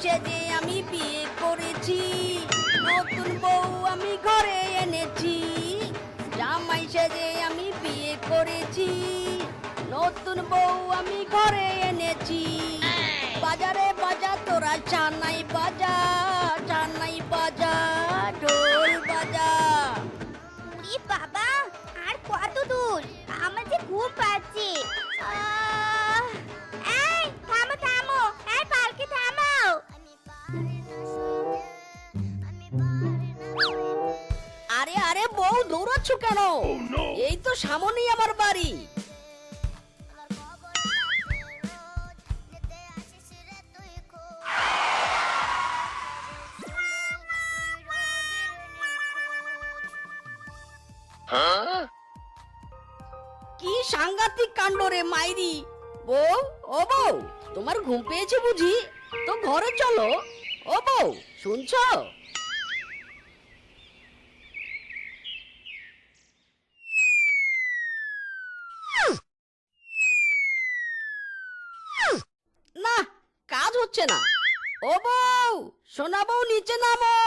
সেজে আমি বিয়ে করেছি, নতুন বউ আমি ঘরে এনেছি। জামাই সেজে আমি বিয়ে করেছি, নতুন বউ আমি ঘরে এনেছি। বাজারে বাজা তোরা চানাই বাজা, চানাই বাজা, ঢোল বাজা। উরি বাবা, আর কত দূর? আমার যে ঘুম পাচ্ছে। এই থামো থামো, এই পালকি থামাও। আরে আরে বউ, দৌড়াচ্ছ কেন? এই তো সামনেই আমার বাড়ি। কি সাংঘাতিক কাণ্ড রে মাইরি। বউ, ও বউ, তোমার ঘুম পেয়েছে বুঝি? তো ঘরে চলো। ও বউ, শুনছো? না, কাজ হচ্ছে না। ও বউ, সোনা বউ, নিচে নামো,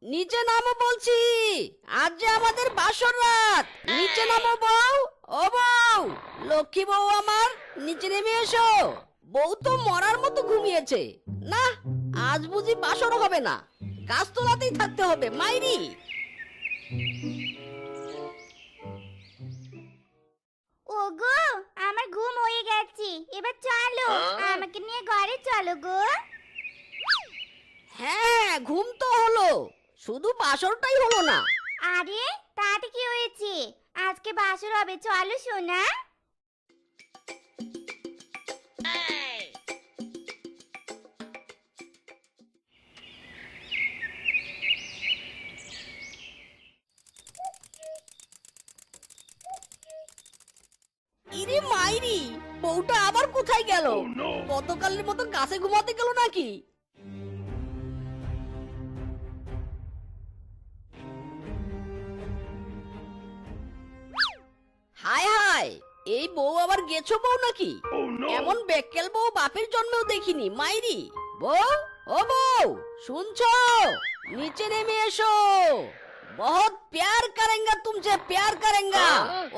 নিচে নামো বলছি। আজ যে আমাদের বাসর রাত, নিচে নামো বউ। ও বউ, লক্ষ্মী বউ আমার, নিচে নেমে এসো। বউ তো মরার মতো ঘুমিয়েছে। না, আজ বুঝি বাসর হবে না, গাছতলাতেই থাকতে হবে মাইরি। ওগো, আমার ঘুম হয়ে গেছে, এবার চলো, আমাকে নিয়ে ঘরে চলো গো। হ্যাঁ, ঘুম তো হলো, শুধু বাসরটাই হলো না। আরে তাতে কি হয়েছে? আজকে বাসর হবে, চলো সোনা। ইরে মাইরি, বউটা আবার কোথায় গেল? গতকালের মতো গাছে ঘুমাতে গেল নাকি? হায় হায়, এই বউ আবার গেছো বউ নাকি? এমন বেক্কেল বউ বাপের জন্মেও দেখিনি মাইরি। বউ, ও বউ, শুনছো? নিচে নেমে এসো, বহুত প্যার করেঙ্গা তুমসে, প্যার করেঙ্গা।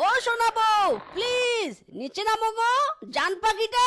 ও সোনা বউ, প্লিজ নিচে নামো গো, জান পাখিটা।